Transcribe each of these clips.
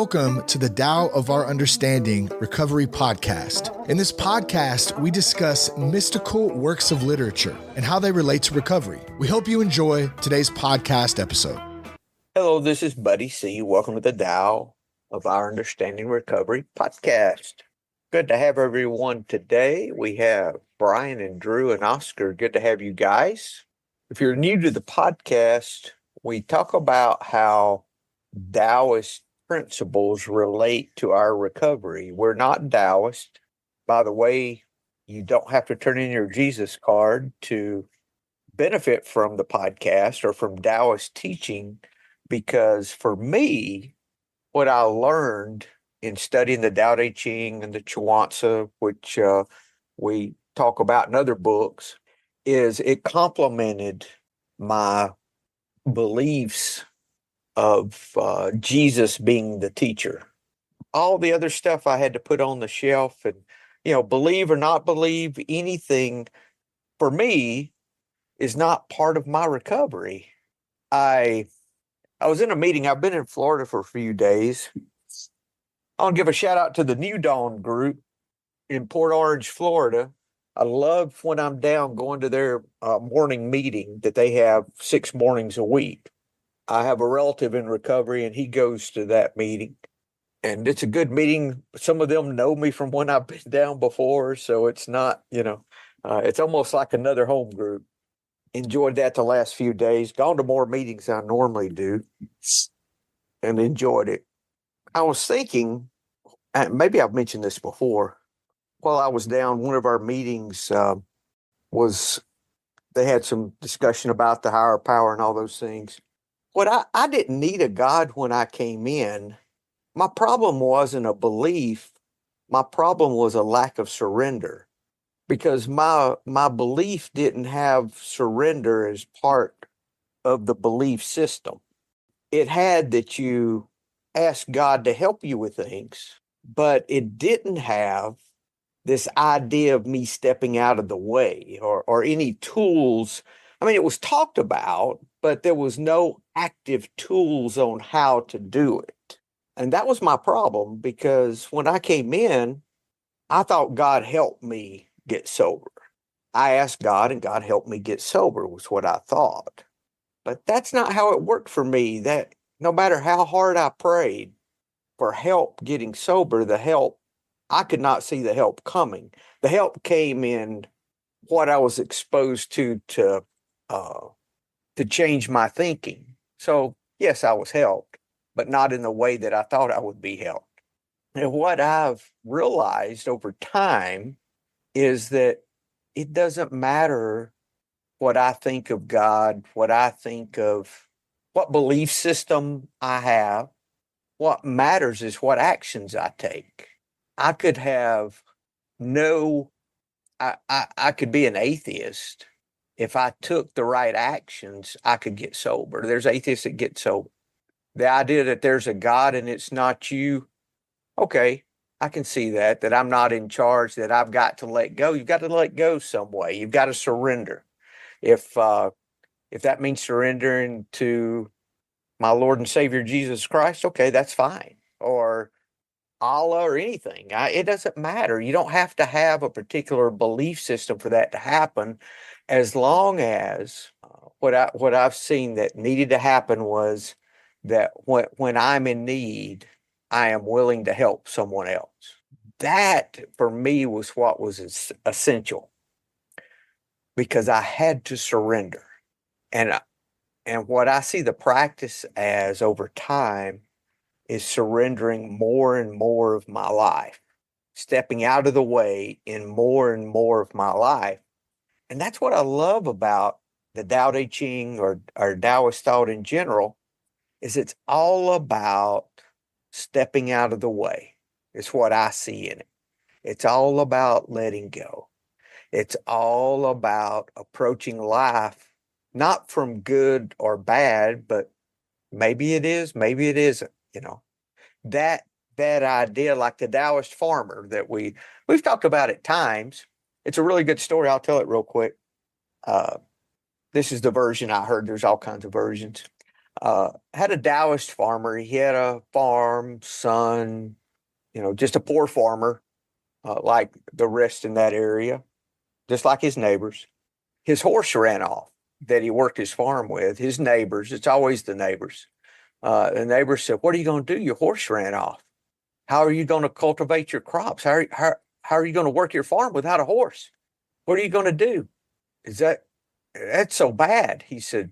Welcome to the Tao of Our Understanding Recovery Podcast. In this podcast, we discuss mystical works of literature and how they relate to recovery. We hope you enjoy today's podcast episode. Hello, this is Buddy C. Welcome to the Tao of Our Understanding Recovery Podcast. Good to have everyone today. We have Brian and Drew and Oscar. Good to have you guys. If you're new to the podcast, we talk about how Taoist principles relate to our recovery. We're not Taoist. By the way, you don't have to turn in your Jesus card to benefit from the podcast or from Taoist teaching, because for me, what I learned in studying the Tao Te Ching and the Chuanzi, which we talk about in other books, is it complemented my beliefs of Jesus being the teacher. All the other stuff I had to put on the shelf and, believe or not believe anything for me is not part of my recovery. I was in a meeting. I've been in Florida for a few days. I want to give a shout out to the New Dawn group in Port Orange, Florida. I love when I'm down going to their morning meeting that they have 6 mornings a week. I have a relative in recovery and he goes to that meeting, and it's a good meeting. Some of them know me from when I've been down before. So it's not, it's almost like another home group. Enjoyed that the last few days, gone to more meetings than I normally do and enjoyed it. I was thinking, and maybe I've mentioned this before, while I was down, one of our meetings they had some discussion about the higher power and all those things. I didn't need a God when I came in. My problem wasn't a belief. My problem was a lack of surrender, because my belief didn't have surrender as part of the belief system. It had that you ask God to help you with things, but it didn't have this idea of me stepping out of the way or any tools. I mean, it was talked about, but there was no active tools on how to do it. And that was my problem, because when I came in, I thought God helped me get sober. I asked God and God helped me get sober, was what I thought. But that's not how it worked for me. That no matter how hard I prayed for help getting sober, I could not see the help coming. The help came in what I was exposed to change my thinking. So yes, I was helped, but not in the way that I thought I would be helped. And what I've realized over time is that it doesn't matter what I think of God, what I think of what belief system I have. What matters is what actions I take. I could have I could be an atheist. If I took the right actions, I could get sober. There's atheists that get sober. The idea that there's a God and it's not you, okay, I can see that I'm not in charge, that I've got to let go. You've got to let go some way. You've got to surrender. If that means surrendering to my Lord and Savior Jesus Christ, okay, that's fine. Or Allah or anything. It doesn't matter. You don't have to have a particular belief system for that to happen, as long as what I've seen that needed to happen was that when I'm in need, I am willing to help someone else. That for me was what was essential, because I had to surrender. And what I see the practice as over time is surrendering more and more of my life, stepping out of the way in more and more of my life. And that's what I love about the Tao Te Ching or Taoist thought in general, is it's all about stepping out of the way. It's what I see in it. It's all about letting go. It's all about approaching life, not from good or bad, but maybe it is, maybe it isn't. That idea, like the Taoist farmer that we've talked about at times. It's a really good story. I'll tell it real quick. This is the version I heard. There's all kinds of versions. Had a Taoist farmer. He had a farm, son, just a poor farmer, like the rest in that area, just like his neighbors. His horse ran off that he worked his farm with, his neighbors. It's always the neighbors. The neighbors said, "What are you going to do? Your horse ran off. How are you going to cultivate your crops? How are you going to work your farm without a horse? What are you going to do? Is that's so bad?" He said,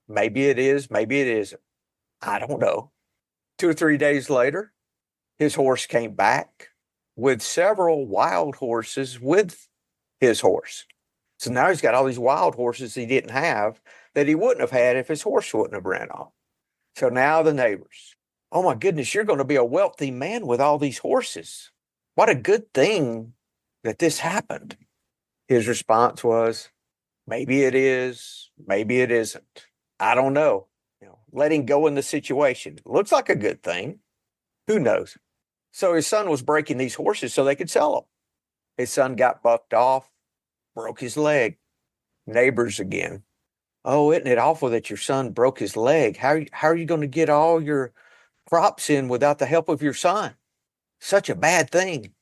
"Maybe it is, maybe it isn't. I don't know." 2 or 3 days later, his horse came back with several wild horses with his horse. So now he's got all these wild horses he didn't have that he wouldn't have had if his horse wouldn't have ran off. So now the neighbors, "Oh my goodness, you're going to be a wealthy man with all these horses. What a good thing that this happened." His response was, "Maybe it is, maybe it isn't. I don't know." Letting go in the situation. It looks like a good thing. Who knows? So his son was breaking these horses so they could sell them. His son got bucked off, broke his leg. Neighbors again. "Oh, isn't it awful that your son broke his leg? How are you going to get all your crops in without the help of your son? Such a bad thing."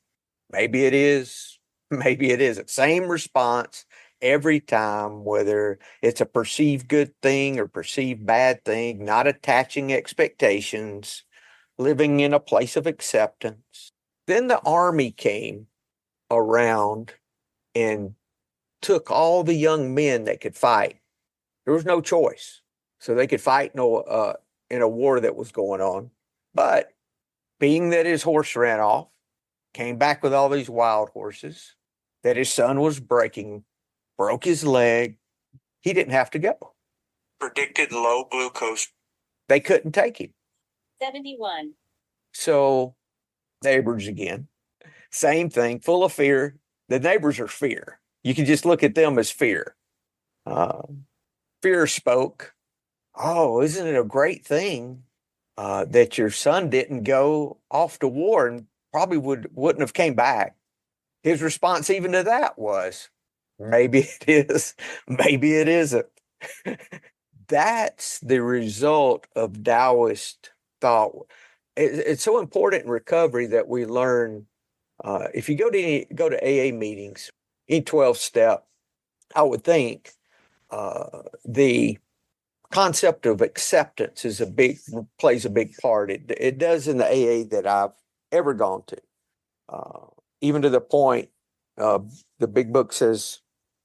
Maybe it is, maybe it isn't. Same response every time, whether it's a perceived good thing or perceived bad thing, not attaching expectations, living in a place of acceptance. Then the army came around and took all the young men that could fight. There was no choice. So they could fight in a war that was going on. But being that his horse ran off, came back with all these wild horses, that his son was breaking, broke his leg, he didn't have to go. Predicted low glucose. They couldn't take him. 71. So neighbors again, same thing, full of fear. The neighbors are fear. You can just look at them as fear. Fear spoke. "Oh, isn't it a great thing that your son didn't go off to war and probably wouldn't have came back?" His response even to that was, "Maybe it is, maybe it isn't." That's the result of Taoist thought. It's so important in recovery that we learn. If you go to AA meetings, in 12 step, I would think the concept of acceptance plays a big part. It does in the AA that I've ever gone to. Even to the point, the big book says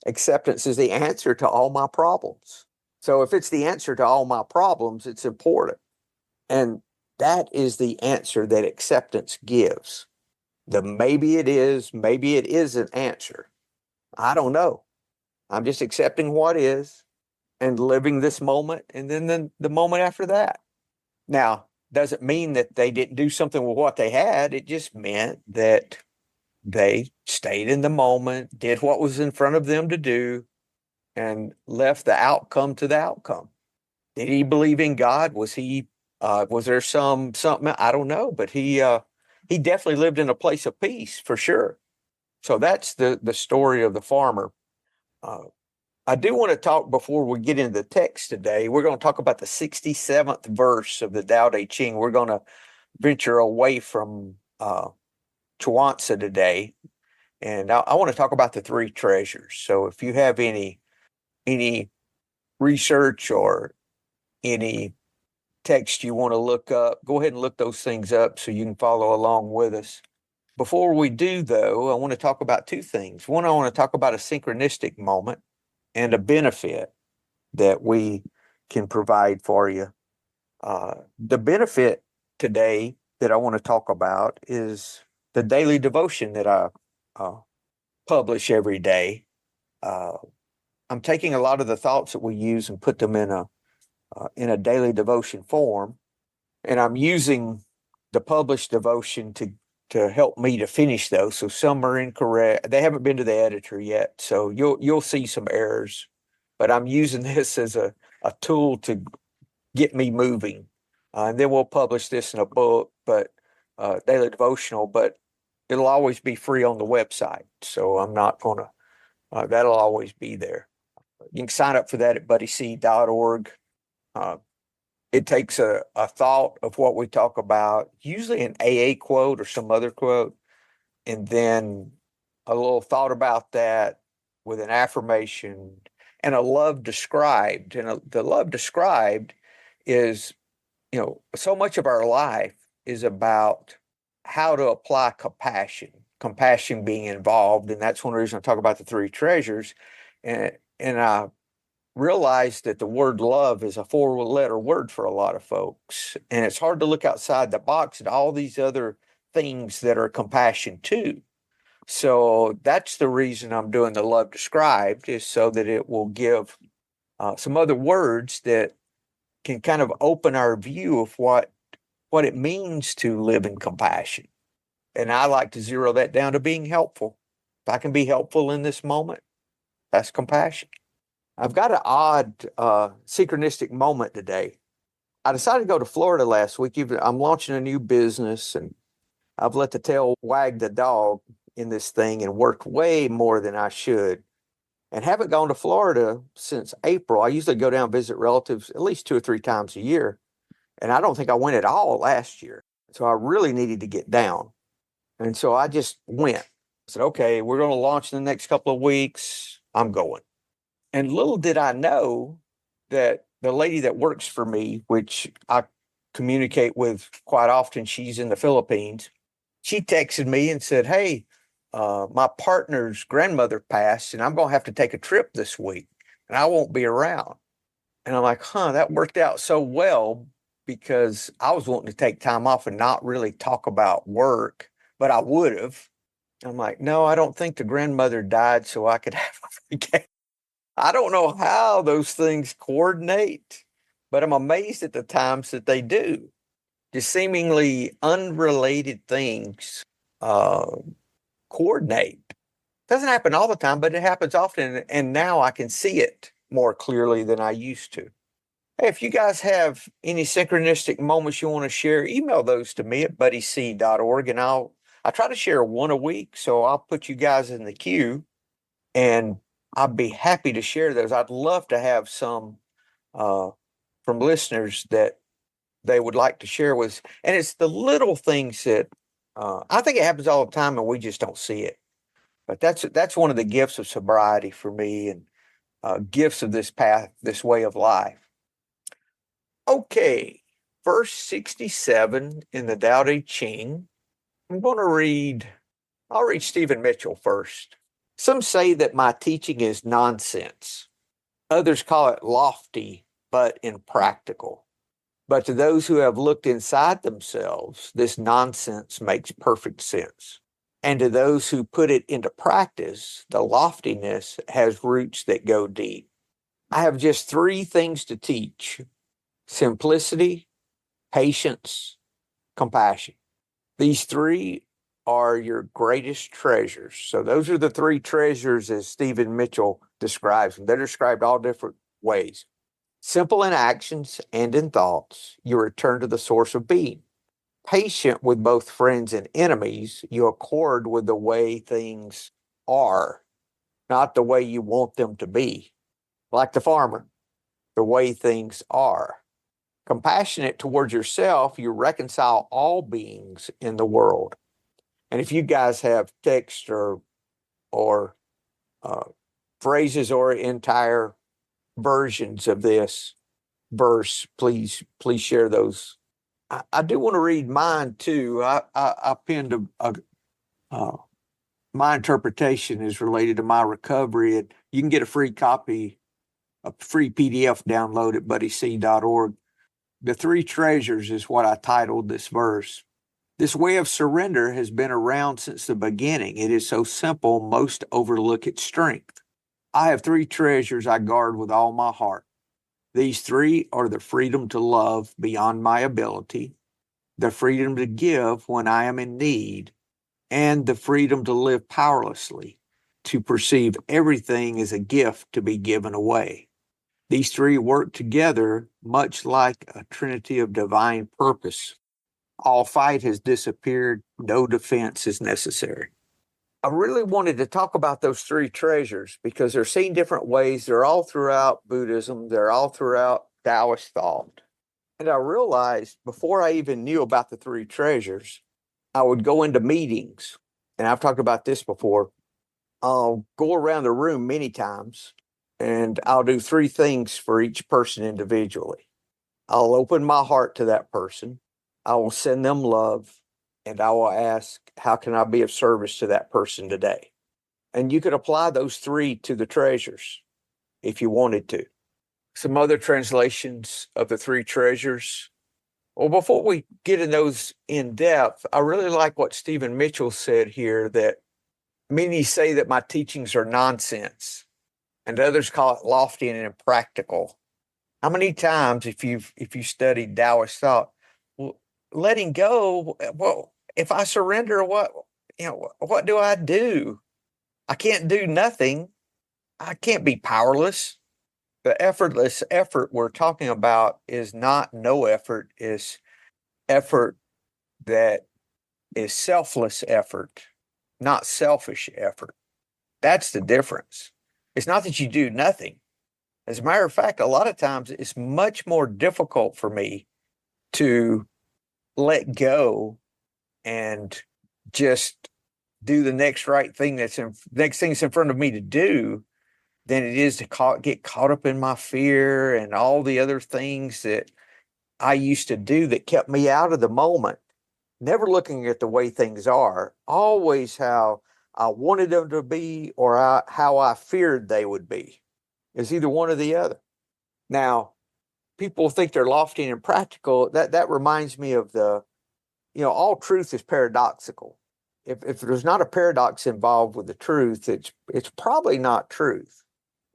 acceptance is the answer to all my problems. So if it's the answer to all my problems, it's important. And that is the answer that acceptance gives. The maybe it is, maybe it isn't answer. I don't know. I'm just accepting what is and living this moment and then the moment after that. Now, doesn't mean that they didn't do something with what they had. It just meant that they stayed in the moment, did what was in front of them to do, and left the outcome to the outcome. Did he believe in God? Was there something? I don't know, but he definitely lived in a place of peace for sure. So that's the story of the farmer. I do want to talk before we get into the text today. We're going to talk about the 67th verse of the Tao Te Ching. We're going to venture away from Chuanza today, and I want to talk about the three treasures. So if you have any research or any text you want to look up, go ahead and look those things up so you can follow along with us. Before we do, though, I want to talk about two things. One, I want to talk about a synchronistic moment and a benefit that we can provide for you. The benefit today that I want to talk about is the daily devotion that I publish every day. I'm taking a lot of the thoughts that we use and put them in a daily devotion form, and I'm using the published devotion to help me to finish those. So some are incorrect. They haven't been to the editor yet, so you'll see some errors. But I'm using this as a tool to get me moving, and then we'll publish this in a book, but daily devotional. But it'll always be free on the website, so I'm not gonna. That'll always be there. You can sign up for that at buddyc.org. it takes a thought of what we talk about, usually an AA quote or some other quote, and then a little thought about that with an affirmation and a love described. And the love described is, so much of our life is about how to apply compassion being involved. And that's one reason I talk about the three treasures. And I realized that the word love is a four-letter word for a lot of folks. And it's hard to look outside the box at all these other things that are compassion too. So that's the reason I'm doing the love described, is so that it will give some other words that can kind of open our view of what it means to live in compassion. And I like to zero that down to being helpful. If I can be helpful in this moment, that's compassion. I've got an odd synchronistic moment today. I decided to go to Florida last week. I'm launching a new business, and I've let the tail wag the dog in this thing and worked way more than I should, and haven't gone to Florida since April. I usually go down and visit relatives at least 2 or 3 times a year, and I don't think I went at all last year. So I really needed to get down. And so I just went. I said, okay, we're going to launch in the next couple of weeks. I'm going. And little did I know that the lady that works for me, which I communicate with quite often, she's in the Philippines. She texted me and said, hey, my partner's grandmother passed, and I'm going to have to take a trip this week, and I won't be around. And I'm like, that worked out so well, because I was wanting to take time off and not really talk about work, but I would have. I'm like, no, I don't think the grandmother died so I could have a vacation. I don't know how those things coordinate, but I'm amazed at the times that they do. Just seemingly unrelated things coordinate. Doesn't happen all the time, but it happens often. And now I can see it more clearly than I used to. Hey, if you guys have any synchronistic moments you want to share, email those to me at buddyc.org, and I try to share one a week. So I'll put you guys in the queue, and I'd be happy to share those. I'd love to have some from listeners that they would like to share with us. And it's the little things that I think it happens all the time and we just don't see it. But that's one of the gifts of sobriety for me, and gifts of this path, this way of life. Okay, verse 67 in the Tao Te Ching. I'll read Stephen Mitchell first. Some say that my teaching is nonsense. Others call it lofty, but impractical. But to those who have looked inside themselves, this nonsense makes perfect sense. And to those who put it into practice, the loftiness has roots that go deep. I have just 3 things to teach: simplicity, patience, compassion. These 3 are your greatest treasures. So those are the 3 treasures as Stephen Mitchell describes them. They're described all different ways. Simple in actions and in thoughts, you return to the source of being. Patient with both friends and enemies, you accord with the way things are, not the way you want them to be. Like the farmer, the way things are. Compassionate towards yourself, you reconcile all beings in the world. And if you guys have text or phrases or entire versions of this verse, please share those. I do want to read mine too. I pinned my interpretation is related to my recovery, and you can get a free copy, a free PDF download at buddyc.org. The 3 treasures is what I titled this verse. This way of surrender has been around since the beginning. It is so simple, most overlook its strength. I have 3 treasures I guard with all my heart. These 3 are the freedom to love beyond my ability, the freedom to give when I am in need, and the freedom to live powerlessly, to perceive everything as a gift to be given away. These 3 work together much like a trinity of divine purpose. All fight has disappeared. No defense is necessary. I really wanted to talk about those 3 treasures because they're seen different ways. They're all throughout Buddhism. They're all throughout Taoist thought. And I realized before I even knew about the three treasures, I would go into meetings, and I've talked about this before. I'll go around the room many times, and I'll do three things for each person individually. I'll open my heart to that person. I will send them love, and I will ask, how can I be of service to that person today? And you could apply those three to the treasures if you wanted to. Some other translations of the three treasures. Well, before we get in those in depth, I really like what Stephen Mitchell said here, that many say that my teachings are nonsense and others call it lofty and impractical. How many times, if you studied Taoist thought, well, letting go, well, if I surrender, what do I do? I can't do nothing. I can't be powerless. The effortless effort we're talking about is not no effort, is effort that is selfless effort, not selfish effort. That's the difference. It's not that you do nothing. As a matter of fact, a lot of times it's much more difficult for me to let go and just do the next right thing next thing that's in front of me to do than it is to get caught up in my fear and all the other things that I used to do that kept me out of the moment, never looking at the way things are, always how I wanted them to be or how I feared they would be. It's either one or the other. Now, people think they're lofty and impractical. That reminds me of all truth is paradoxical. If there's not a paradox involved with the truth, it's probably not truth.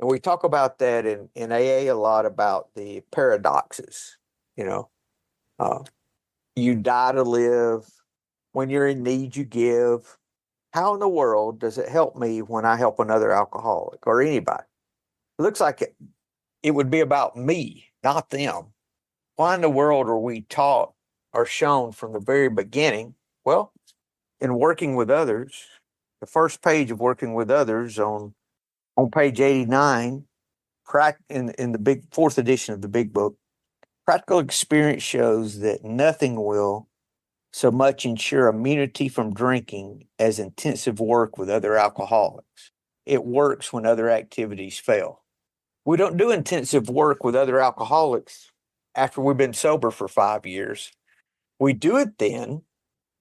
And we talk about that in AA a lot, about the paradoxes. You die to live. When you're in need, you give. How in the world does it help me when I help another alcoholic or anybody? It looks like it would be about me, not them. Why in the world are we taught or shown from the very beginning? Well, in working with others, the first page of working with others on page 89, in the big fourth edition of the big book, practical experience shows that nothing will so much ensure immunity from drinking as intensive work with other alcoholics. It works when other activities fail. We don't do intensive work with other alcoholics after we've been sober for 5 years. We do it then,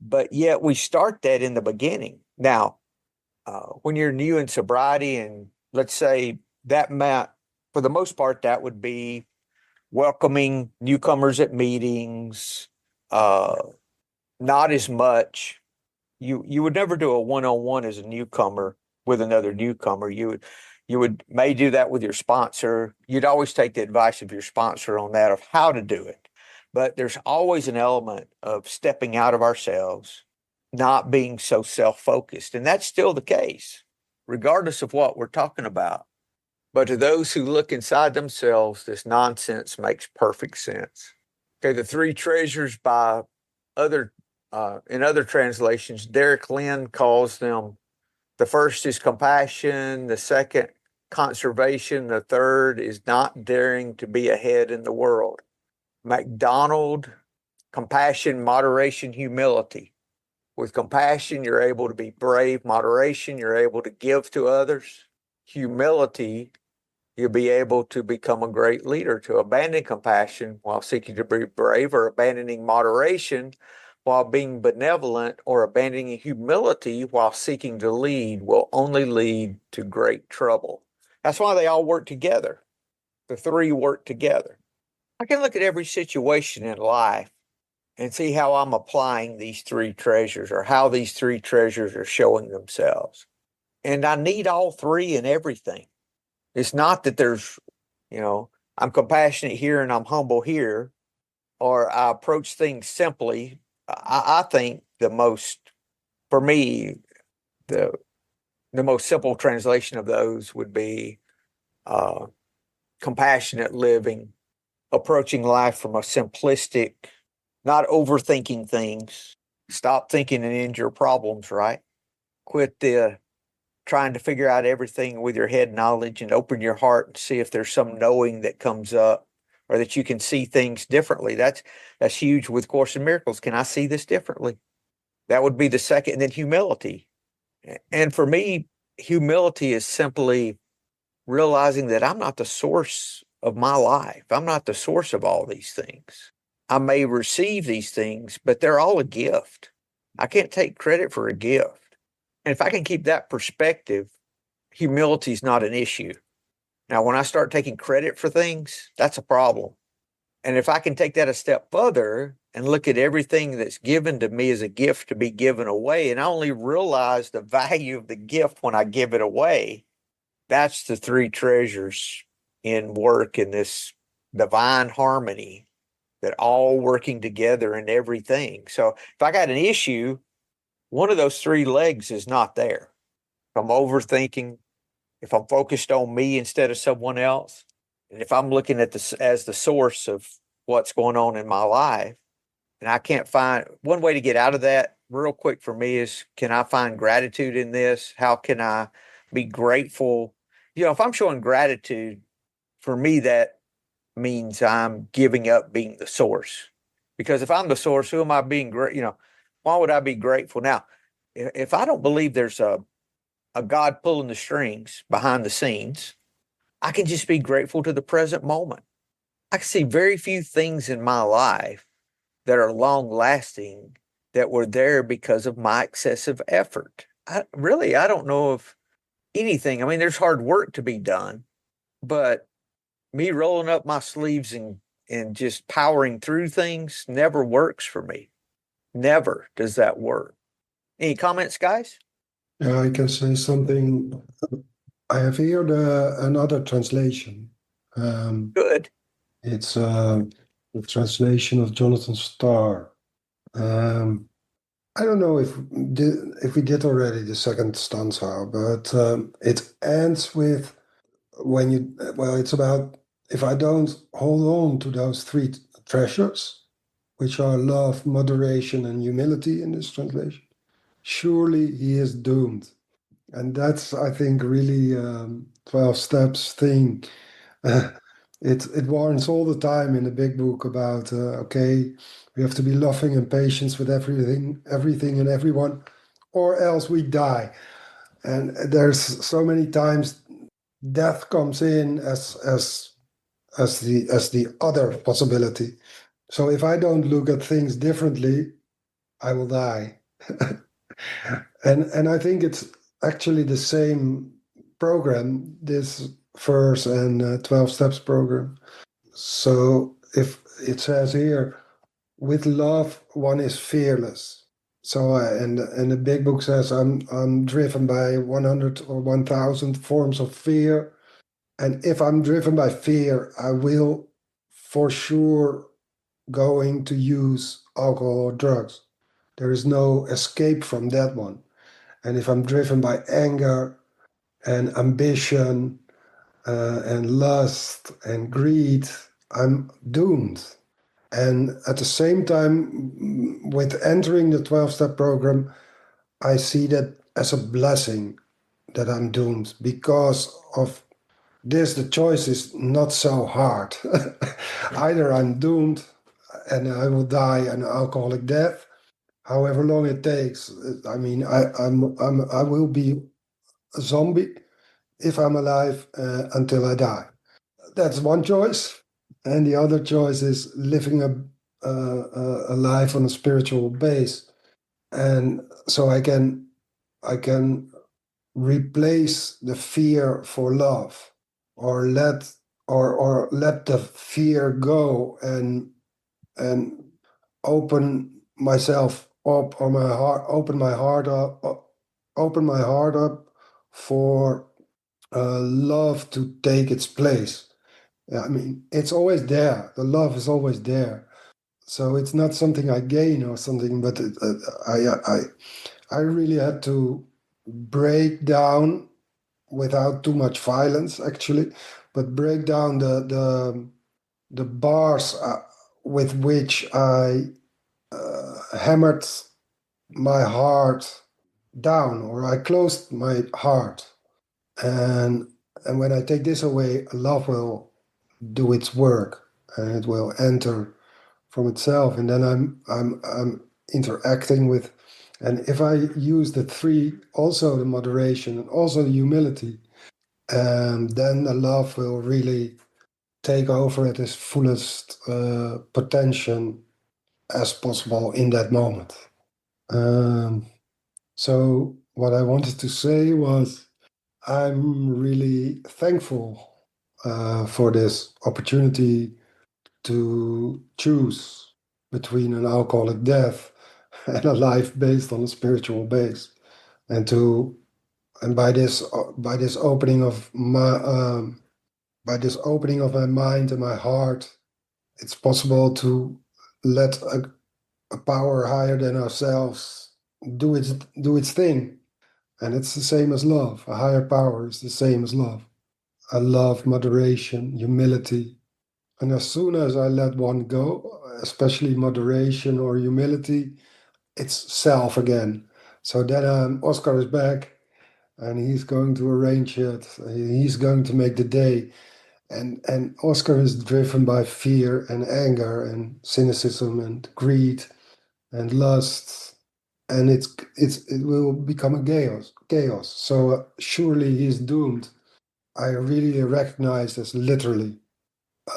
but yet we start that in the beginning. Now, when you're new in sobriety, and let's say for the most part, that would be welcoming newcomers at meetings, not as much. You would never do a one-on-one as a newcomer with another newcomer. You may do that with your sponsor. You'd always take the advice of your sponsor on that, of how to do it. But there's always an element of stepping out of ourselves, not being so self-focused. And that's still the case, regardless of what we're talking about. But to those who look inside themselves, this nonsense makes perfect sense. Okay, the three treasures by in other translations, Derek Lynn calls them, the first is compassion, the second, conservation, the third is not daring to be ahead in the world. MacDonald, compassion, moderation, humility. With compassion, you're able to be brave. Moderation, you're able to give to others. Humility, you'll be able to become a great leader. To abandon compassion while seeking to be brave, or abandoning moderation while being benevolent, or abandoning humility while seeking to lead, will only lead to great trouble. That's why they all work together. The three work together. I can look at every situation in life and see how I'm applying these three treasures, or how these three treasures are showing themselves. And I need all three in everything. It's not that there's, I'm compassionate here and I'm humble here, or I approach things simply. I think for me, the most simple translation of those would be compassionate living, approaching life from a simplistic, not overthinking things. Stop thinking and end your problems, right? Quit trying to figure out everything with your head knowledge, and open your heart and see if there's some knowing that comes up or that you can see things differently. That's huge with Course in Miracles. Can I see this differently? That would be the second. And then humility. And for me, humility is simply realizing that I'm not the source of my life. I'm not the source of all these things. I may receive these things, but they're all a gift. I can't take credit for a gift. And if I can keep that perspective, humility is not an issue. Now, when I start taking credit for things, that's a problem. And if I can take that a step further and look at everything that's given to me as a gift to be given away, and I only realize the value of the gift when I give it away, that's the three treasures in work in this divine harmony that all working together in everything. So if I got an issue, one of those three legs is not there. If I'm overthinking, if I'm focused on me instead of someone else, and if I'm looking at this as the source of what's going on in my life, and I can't find one way to get out of that real quick for me is, can I find gratitude in this? How can I be grateful? If I'm showing gratitude, for me, that means I'm giving up being the source. Because if I'm the source, who am I being great? Why would I be grateful? Now, if I don't believe there's a God pulling the strings behind the scenes, I can just be grateful to the present moment. I can see very few things in my life that are long lasting that were there because of my excessive effort. I don't know of anything. I mean, there's hard work to be done, but me rolling up my sleeves and just powering through things never works for me. Never does that work. Any comments, guys? Yeah, I can say something. I have here another translation. Good. It's the translation of Jonathan Starr. I don't know if we did already the second stanza, but it ends with it's about if I don't hold on to those three treasures, which are love, moderation, and humility in this translation, surely he is doomed. And that's, I think, really 12 steps thing. It warns all the time in the big book about okay, we have to be loving and patient with everything and everyone, or else we die. And there's so many times death comes in as the other possibility. So if I don't look at things differently, I will die. And I think it's actually the same program, this verse and 12 steps program. So if it says here, with love one is fearless. So and the big book says I'm driven by 100 or 1000 forms of fear, and if I'm driven by fear, I will for sure going to use alcohol or drugs. There is no escape from that one. And if I'm driven by anger and ambition and lust and greed, I'm doomed. And at the same time, with entering the 12-step program, I see that as a blessing that I'm doomed because of this. The choice is not so hard. Either I'm doomed and I will die an alcoholic death, however long it takes. I mean, I will be a zombie if I'm alive until I die. That's one choice, and the other choice is living a life on a spiritual base, and so I can replace the fear for love, or let the fear go and open myself up, or my heart open my heart up for love to take its place. Yeah, I mean, it's always there. The love is always there. So it's not something I gain or something, but I really had to break down without too much violence, actually, but break down the bars with which I hammered my heart down, or I closed my heart. And when I take this away, love will do its work. and it will enter from itself, and then I'm interacting with. And if I use the three, also the moderation and also the humility, then the love will really take over at its fullest potential as possible in that moment. So what I wanted to say was I'm really thankful for this opportunity to choose between an alcoholic death and a life based on a spiritual base, and by this opening of my mind and my heart, it's possible to let a power higher than ourselves do its thing. And it's the same as love. A higher power is the same as love. I love moderation, humility. And as soon as I let one go, especially moderation or humility, it's self again. So then Oscar is back and he's going to arrange it. He's going to make the day. And Oscar is driven by fear and anger and cynicism and greed and lust, and it will become a chaos. So surely he's doomed. I really recognize this literally,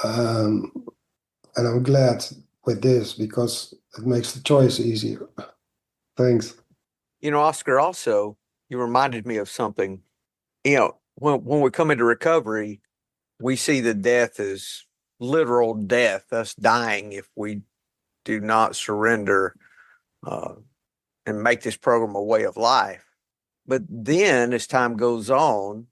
um, and I'm glad with this because it makes the choice easier. Thanks. Oscar, also, you reminded me of something. When we come into recovery, we see the death as literal death, us dying if we do not surrender and make this program a way of life. But then as time goes on,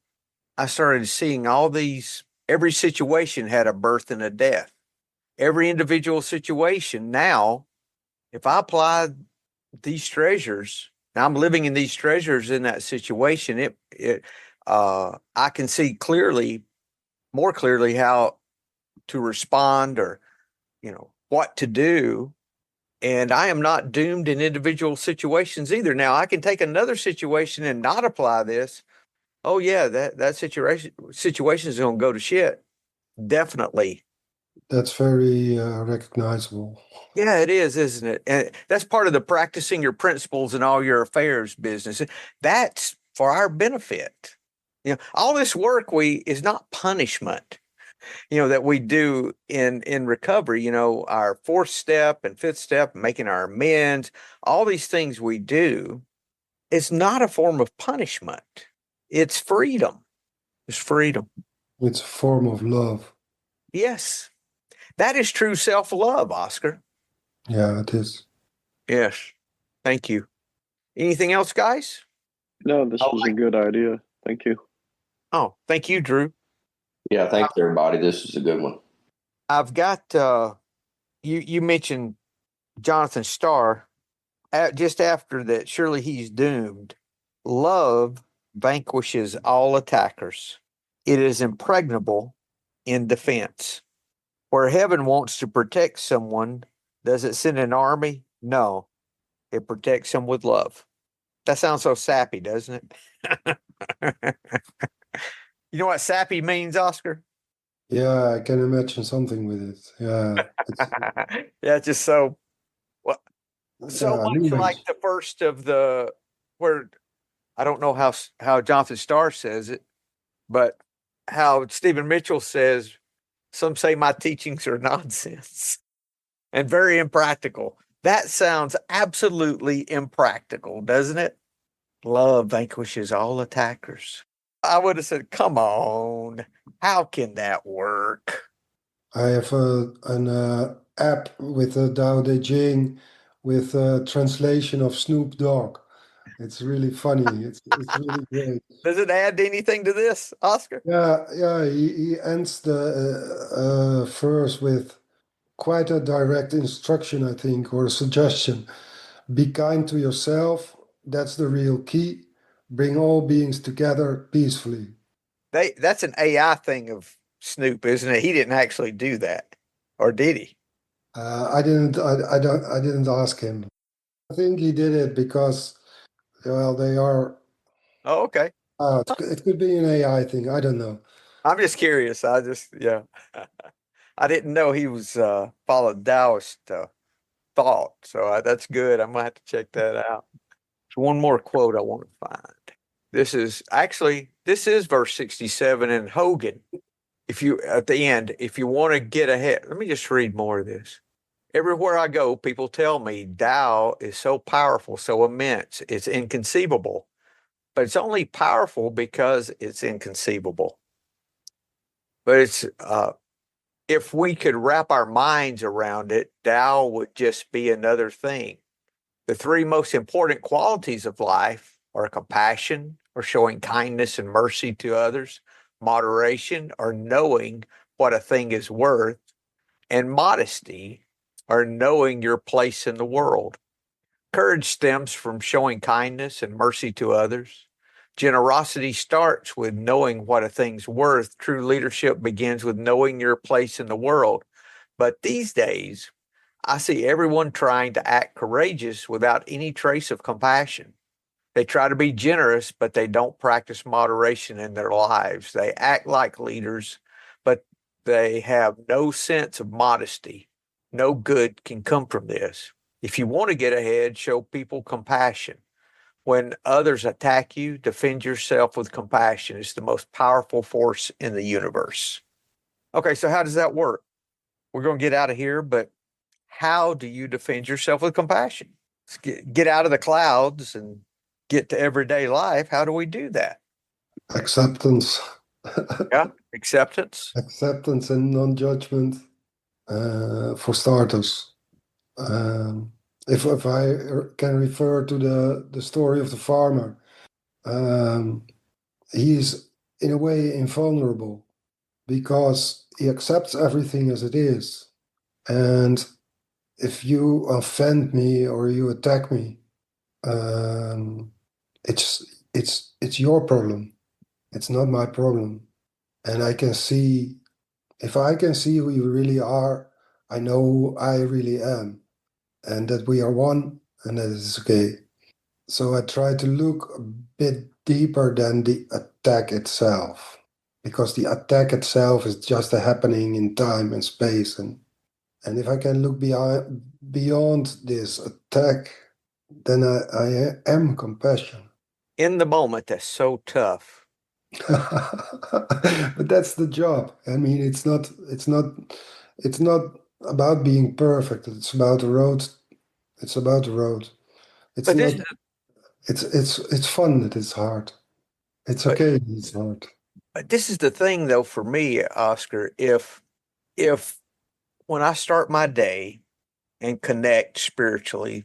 I started seeing every situation had a birth and a death. Every individual situation now, if I apply these treasures, now I'm living in these treasures in that situation, I can see more clearly how to respond or, what to do. And I am not doomed in individual situations either. Now I can take another situation and not apply this. Oh yeah, that situation is going to go to shit. Definitely. That's very recognizable. Yeah, it is, isn't it? And that's part of the practicing your principles in all your affairs business. That's for our benefit. All this work is not punishment, that we do in recovery, our fourth step and fifth step, making our amends, all these things we do, it's not a form of punishment. It's freedom. It's freedom. It's a form of love. Yes. That is true self-love, Oscar. Yeah, it is. Yes. Thank you. Anything else, guys? No, this was a good idea. Thank you. Oh, thank you, Drew. Yeah, thanks everybody. This is a good one. I've got you mentioned Jonathan Starr. Just after that, surely he's doomed. Love vanquishes all attackers. It is impregnable in defense. Where heaven wants to protect someone, does it send an army? No, it protects them with love. That sounds so sappy, doesn't it? You know what sappy means, Oscar? Yeah, I can imagine something with it. Yeah. Yeah, just so much moving. like the first of where I don't know how Jonathan Starr says it, but how Stephen Mitchell says, some say my teachings are nonsense and very impractical. That sounds absolutely impractical, doesn't it? Love vanquishes all attackers. I would have said, come on, how can that work? I have an app with the Tao Te Ching with a translation of Snoop Dogg. It's really funny. It's really great. Does it add anything to this, Oscar? Yeah. He ends the verse with quite a direct instruction, I think, or a suggestion. Be kind to yourself. That's the real key. Bring all beings together peacefully. That's an AI thing of Snoop, isn't it? He didn't actually do that, or did he? I didn't ask him. I think he did it because, well, they are. Oh, okay. It could be an AI thing. I don't know. I'm just curious. Yeah. I didn't know he was followed Taoist thought. So that's good. I'm gonna have to check that out. There's one more quote I want to find. This is verse 67 in Hogan. If you at the end, if you want to get ahead, let me just read more of this. Everywhere I go, people tell me Tao is so powerful, so immense, it's inconceivable. But it's only powerful because it's inconceivable. But it's if we could wrap our minds around it, Tao would just be another thing. The three most important qualities of life are compassion, or showing kindness and mercy to others, moderation, or knowing what a thing is worth, and modesty, or knowing your place in the world. Courage stems from showing kindness and mercy to others. Generosity starts with knowing what a thing's worth. True leadership begins with knowing your place in the world. But these days, I see everyone trying to act courageous without any trace of compassion. They try to be generous, but they don't practice moderation in their lives. They act like leaders, but they have no sense of modesty. No good can come from this. If you want to get ahead, show people compassion. When others attack you, defend yourself with compassion. It's the most powerful force in the universe. Okay, so how does that work? We're going to get out of here, but how do you defend yourself with compassion? Get out of the clouds and get to everyday life. How do we do that? Acceptance. Yeah, acceptance. Acceptance and non-judgment, for starters. If I can refer to the story of the farmer, he's in a way invulnerable because he accepts everything as it is. And if you offend me or you attack me, it's your problem. It's not my problem. And I can see, if I can see who you really are, I know who I really am, and that we are one, and that is okay. So I try to look a bit deeper than the attack itself, because the attack itself is just a happening in time and space, and if I can look beyond this attack, then I am compassion. In the moment, that's so tough. But that's the job. I mean, it's not about being perfect. It's about the road. It's about the road. It's But not. this It's fun that it's hard. It's but, okay. It's hard. but this is the thing, though, for me, Oscar. If when I start my day and connect spiritually,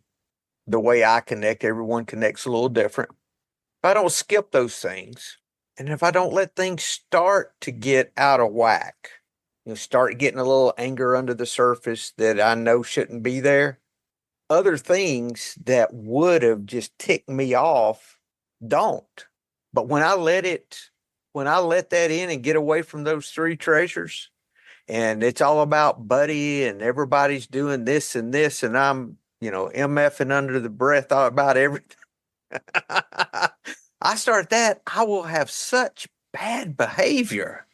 the way I connect, everyone connects a little different. If I don't skip those things, and if I don't let things start to get out of whack, start getting a little anger under the surface that I know shouldn't be there, other things that would have just ticked me off don't. But when I let that in and get away from those three treasures, and it's all about Buddy and everybody's doing this, and I'm, MFing under the breath about everything. I start that, I will have such bad behavior.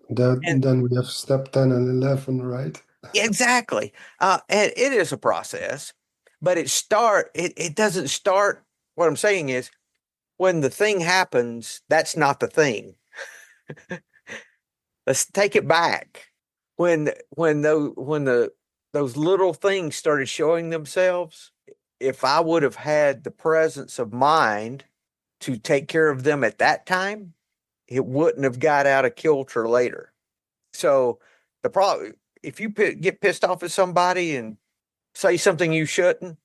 And Then we have step 10 and 11, right? exactly. And it is a process, but it doesn't start. What I'm saying is when the thing happens, that's not the thing. Let's take it back. When those little things started showing themselves, if I would have had the presence of mind to take care of them at that time, it wouldn't have got out of kilter later. So the problem, if you get pissed off at somebody and say something you shouldn't,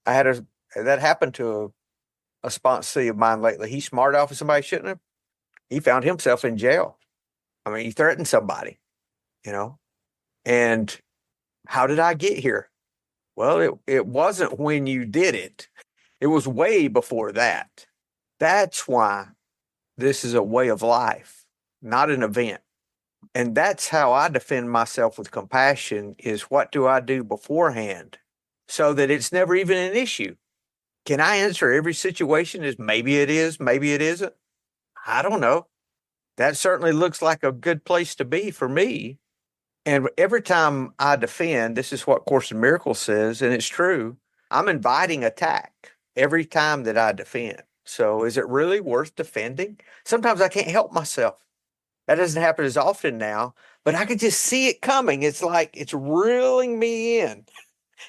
that happened to a sponsee of mine lately. He smarted off at somebody shouldn't have. He found himself in jail. I mean, he threatened somebody, and how did I get here? Well, it wasn't when you did it. It was way before that. That's why this is a way of life, not an event. And that's how I defend myself with compassion is what do I do beforehand so that it's never even an issue? Can I answer every situation as maybe it is, maybe it isn't? I don't know. That certainly looks like a good place to be for me. And every time I defend, this is what Course in Miracles says, and it's true. I'm inviting attack every time that I defend. So is it really worth defending? Sometimes I can't help myself. That doesn't happen as often now, but I can just see it coming. It's like it's reeling me in,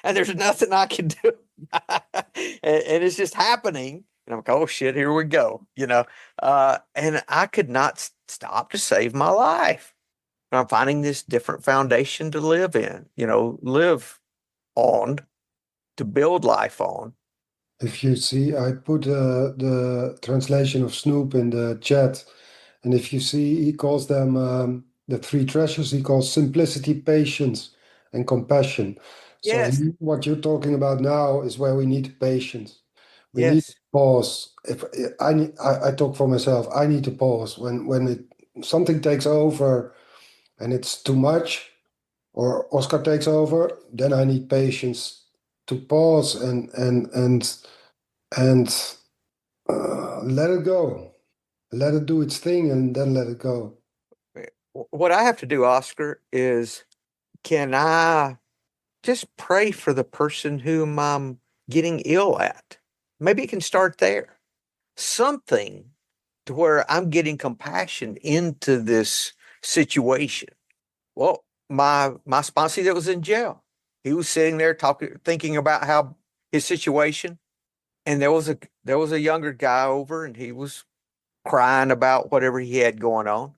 and there's nothing I can do. And it's just happening. And I'm like, oh shit, here we go. And I could not stop to save my life. And I'm finding this different foundation to live in, live on, to build life on. If you see, I put the translation of Snoop in the chat, and if you see, he calls them the three treasures. He calls simplicity, patience, and compassion. So Yes. what you're talking about now is where we need patience. We need Yes. to pause. If I talk for myself, I need to pause when something takes over and it's too much, or Oscar takes over. Then I need patience to pause and let it go. Let it do its thing and then let it go. What I have to do, Oscar, is can I just pray for the person whom I'm getting ill at? Maybe it can start there. Something to where I'm getting compassion into this situation. Well, my sponsee that was in jail, he was sitting there thinking about how his situation, and there was a younger guy over, and he was crying about whatever he had going on.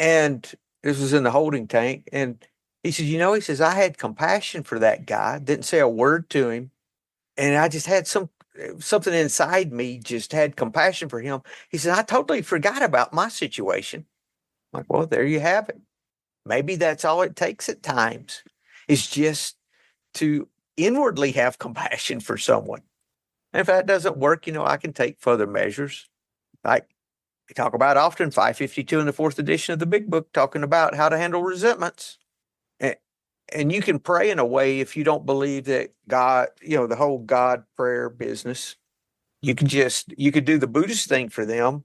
And this was in the holding tank. And he says, he says, I had compassion for that guy, didn't say a word to him. And I just had something inside me, just had compassion for him. He said, I totally forgot about my situation. I'm like, well, there you have it. Maybe that's all it takes at times, is just to inwardly have compassion for someone. And if that doesn't work, I can take further measures. Like we talk about often, 552 in the fourth edition of the Big Book, talking about how to handle resentments. And you can pray in a way, if you don't believe that God, the whole God prayer business, you could do the Buddhist thing for them.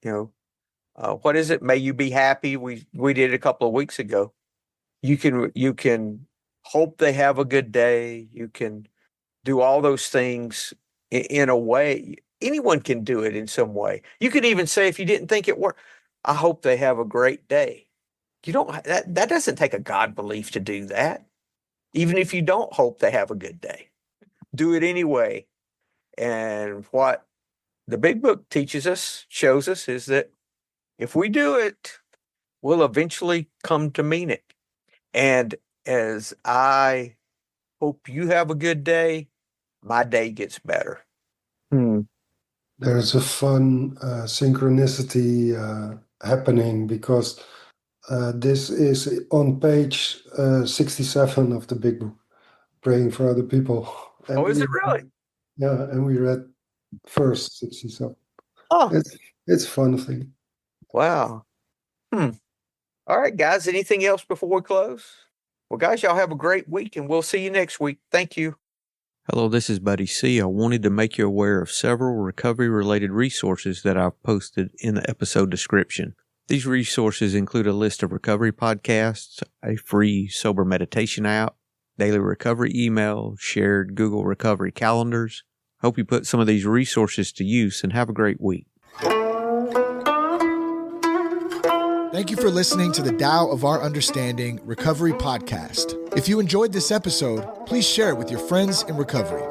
What is it? May you be happy. We did it a couple of weeks ago. You can hope they have a good day. You can do all those things in a way. Anyone can do it in some way. You could even say, if you didn't think it worked, I hope they have a great day. That doesn't take a God belief to do that. Even if you don't hope they have a good day, do it anyway. And what the Big Book shows us, is that if we do it, we'll eventually come to mean it. And as I hope you have a good day, my day gets better. There's a fun synchronicity happening, because this is on page 67 of the Big Book, praying for other people. And Is it really? Yeah, and we read first 67. Oh, it's a fun thing. wow. All right, guys. Anything else before we close? Well, guys, y'all have a great week, and we'll see you next week. Thank you. Hello, this is Buddy C. I wanted to make you aware of several recovery-related resources that I've posted in the episode description. These resources include a list of recovery podcasts, a free sober meditation app, daily recovery email, shared Google recovery calendars. Hope you put some of these resources to use and have a great week. Thank you for listening to the Tao of Our Understanding Recovery Podcast. If you enjoyed this episode, please share it with your friends in recovery.